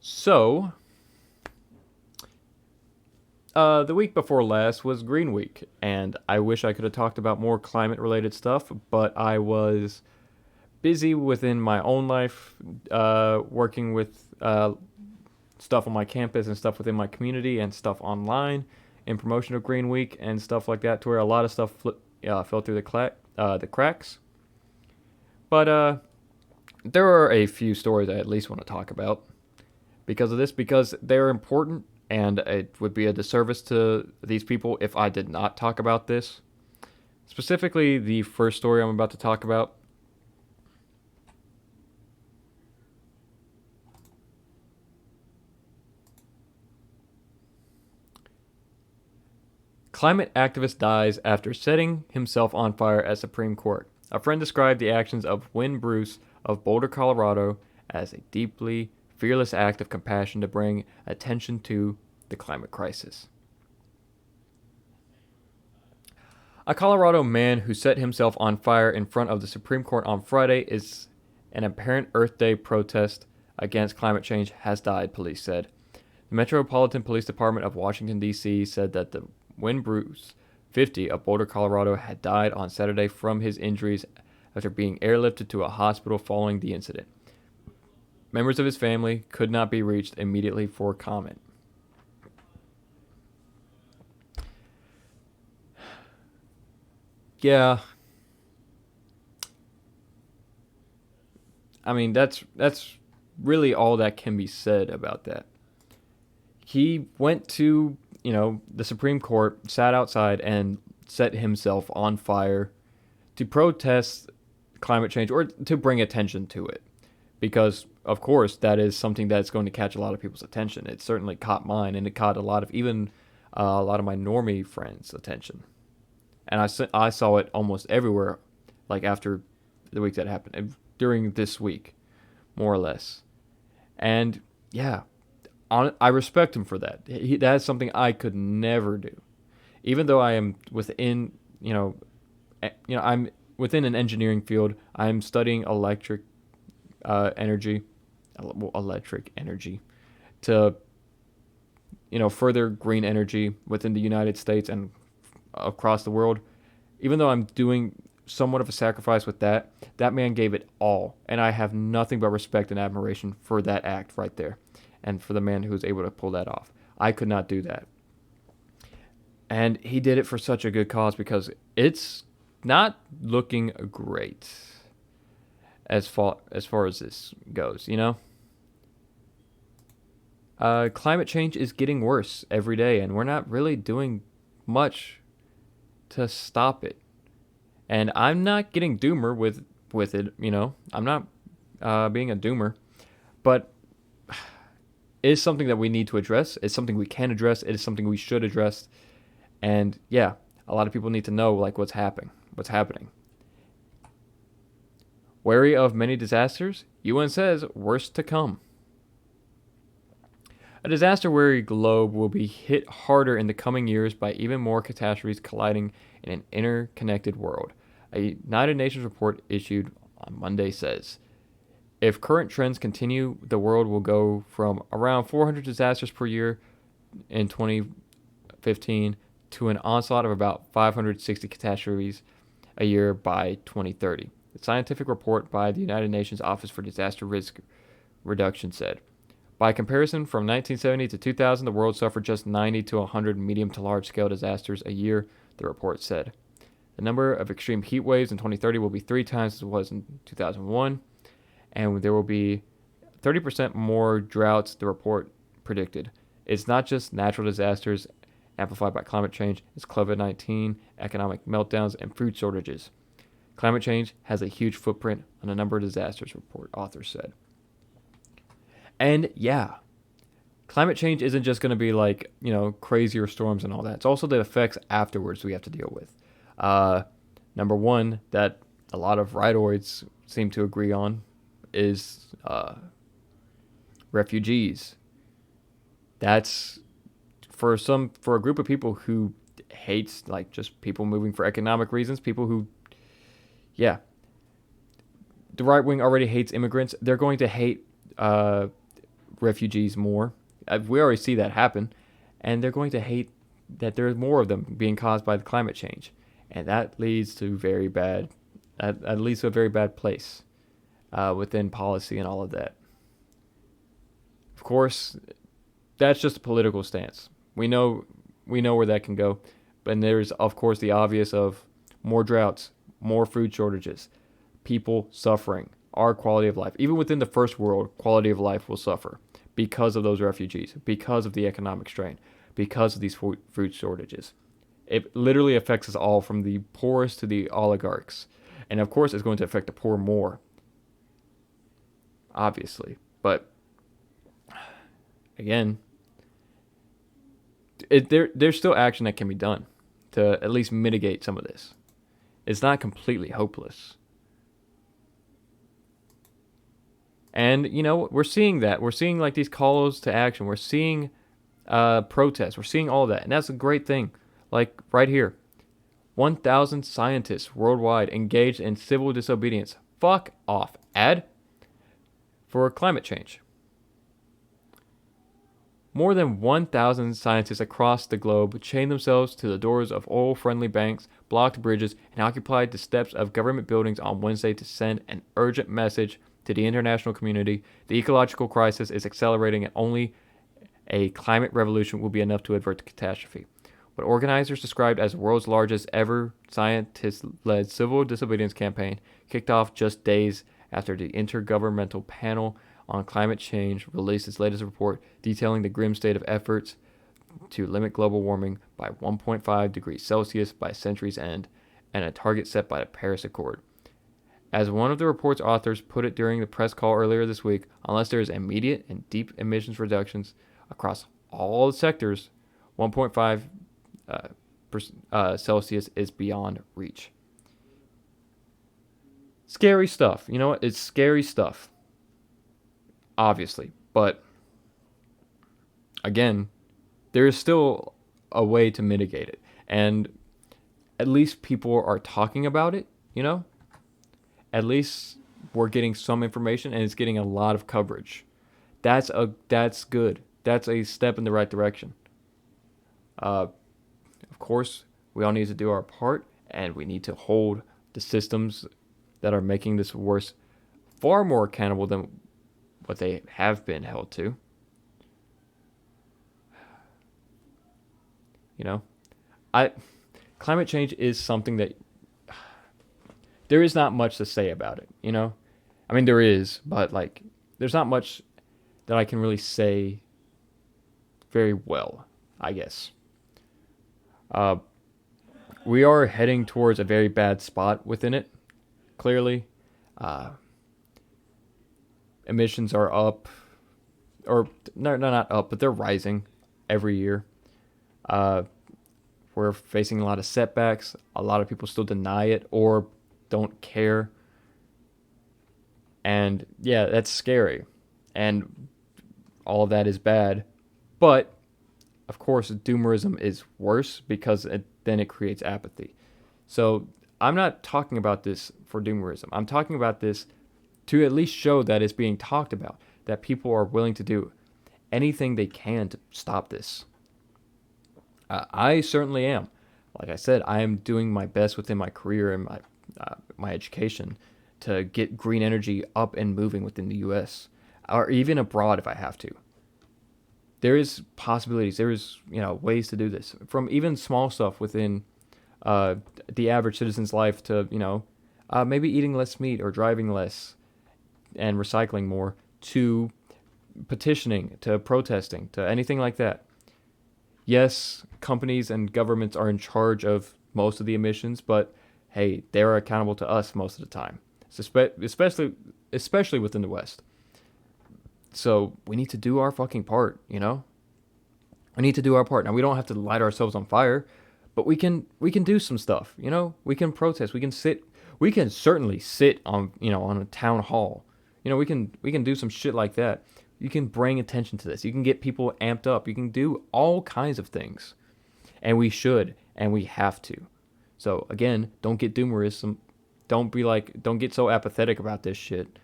So, the week before last was Green Week, and I wish I could have talked about more climate related stuff, but I was busy within my own life, working with stuff on my campus and stuff within my community and stuff online in promotion of Green Week and stuff like that, to where a lot of stuff fell through the cracks. But there are a few stories I at least want to talk about because of this, because they're important, and it would be a disservice to these people if I did not talk about this. Specifically, the first story I'm about to talk about. Climate activist dies after setting himself on fire at Supreme Court. A friend described the actions of Wynn Bruce of Boulder, Colorado, as a deeply fearless act of compassion to bring attention to the climate crisis. A Colorado man who set himself on fire in front of the Supreme Court on Friday is an apparent Earth Day protest against climate change has died, police said. The Metropolitan Police Department of Washington, D.C. said that the Wynn Bruce, 50, of Boulder, Colorado, had died on Saturday from his injuries after being airlifted to a hospital following the incident. Members of his family could not be reached immediately for comment. Yeah, I mean that's really all that can be said about that. He went to, the Supreme Court, sat outside and set himself on fire to protest climate change or to bring attention to it. Because of course that is something that's going to catch a lot of people's attention. It certainly caught mine, and it caught a lot of my normie friends' attention. And I saw it almost everywhere, like after the week that happened, during this week, more or less. And yeah, I respect him for that. That is something I could never do, even though I am within, I'm within an engineering field. I'm studying energy, electric energy, to further green energy within the United States and across the world. Even though I'm doing somewhat of a sacrifice with that, that man gave it all, and I have nothing but respect and admiration for that act right there, and for the man who was able to pull that off. I could not do that, and he did it for such a good cause, because it's not looking great as far as this goes. Climate change is getting worse every day, and we're not really doing much to stop it. And I'm not getting doomer with it. I'm not being a doomer, but it is something that we need to address. It's something we can address. It is something we should address. And yeah, a lot of people need to know like what's happening. Wary of many disasters, UN says worse to come. A disaster-weary globe will be hit harder in the coming years by even more catastrophes colliding in an interconnected world. A United Nations report issued on Monday says, if current trends continue, the world will go from around 400 disasters per year in 2015 to an onslaught of about 560 catastrophes a year by 2030. The scientific report by the United Nations Office for Disaster Risk Reduction said. By comparison, from 1970 to 2000, the world suffered just 90 to 100 medium to large scale disasters a year, the report said. The number of extreme heat waves in 2030 will be 3 times as it was in 2001, and there will be 30% more droughts, the report predicted. It's not just natural disasters amplified by climate change, it's COVID-19, economic meltdowns, and food shortages. Climate change has a huge footprint on a number of disasters, report authors said. And yeah, climate change isn't just going to be like, crazier storms and all that. It's also the effects afterwards we have to deal with. Number one, that a lot of rightoids seem to agree on is refugees. That's for a group of people who hates like just people moving for economic reasons, people who, yeah, the right wing already hates immigrants. They're going to hate refugees more. We already see that happen, and they're going to hate that there's more of them being caused by the climate change, and that leads to very bad. That leads to a very bad place within policy and all of that. Of course, that's just a political stance. We know where that can go, and there's of course the obvious of more droughts, more food shortages, people suffering, our quality of life. Even within the first world, quality of life will suffer because of those refugees, because of the economic strain, because of these food shortages. It literally affects us all, from the poorest to the oligarchs. And of course, it's going to affect the poor more, obviously. But again, there's still action that can be done to at least mitigate some of this. It's not completely hopeless. And, we're seeing that. We're seeing like these calls to action. We're seeing protests. We're seeing all that. And that's a great thing. Like right here, 1,000 scientists worldwide engaged in civil disobedience. Fuck off. Ad for climate change. More than 1,000 scientists across the globe chained themselves to the doors of oil-friendly banks, blocked bridges, and occupied the steps of government buildings on Wednesday to send an urgent message to the international community. The ecological crisis is accelerating, and only a climate revolution will be enough to avert the catastrophe. What organizers described as the world's largest ever scientist-led civil disobedience campaign kicked off just days after the Intergovernmental Panel on Climate Change released its latest report detailing the grim state of efforts to limit global warming by 1.5 degrees Celsius by century's end, and a target set by the Paris Accord. As one of the report's authors put it during the press call earlier this week, unless there is immediate and deep emissions reductions across all sectors, 1.5 Celsius is beyond reach. Scary stuff. You know what? It's scary stuff. Obviously. But again, there is still a way to mitigate it. And at least people are talking about it, At least we're getting some information, and it's getting a lot of coverage. That's good. That's a step in the right direction. Of course, we all need to do our part, and we need to hold the systems that are making this worse far more accountable than what they have been held to. Climate change is something that there is not much to say about it, I mean, there is, but there's not much that I can really say very well, I guess. We are heading towards a very bad spot within it, clearly. Emissions are up, or no, not up, but they're rising every year. We're facing a lot of setbacks. A lot of people still deny it or don't care. And yeah, that's scary. And all of that is bad. But, of course, doomerism is worse because then it creates apathy. So I'm not talking about this for doomerism. I'm talking about this to at least show that it's being talked about, that people are willing to do anything they can to stop this. I certainly am. Like I said, I am doing my best within my career and my education to get green energy up and moving within the U.S. or even abroad if I have to. There is possibilities. There is ways to do this, from even small stuff within the average citizen's life to maybe eating less meat or driving less and recycling more, to petitioning, to protesting, to anything like that. Yes, companies and governments are in charge of most of the emissions, but hey, they're accountable to us most of the time, especially within the West. So we need to do our fucking part, We need to do our part. Now, we don't have to light ourselves on fire, but we can do some stuff, We can protest. We can certainly sit on, on a town hall. We can do some shit like that. You can bring attention to this. You can get people amped up. You can do all kinds of things. And we should, and we have to. So again, don't get doomerism. Don't get so apathetic about this shit.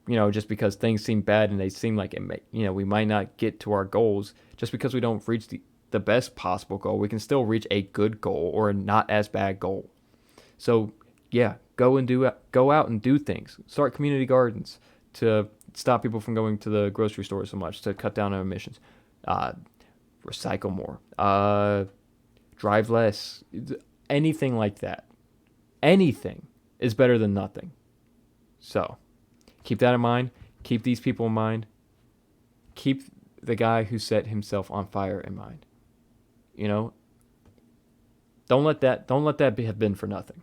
just because things seem bad and they seem like we might not get to our goals, just because we don't reach the best possible goal, we can still reach a good goal or a not as bad goal. So yeah, go out and do things. Start community gardens to stop people from going to the grocery store so much, to cut down on emissions. Uh, Recycle more. Drive less. Anything like that. Anything is better than nothing. So keep that in mind. Keep these people in mind. Keep the guy who set himself on fire in mind. You know, don't let that have been for nothing.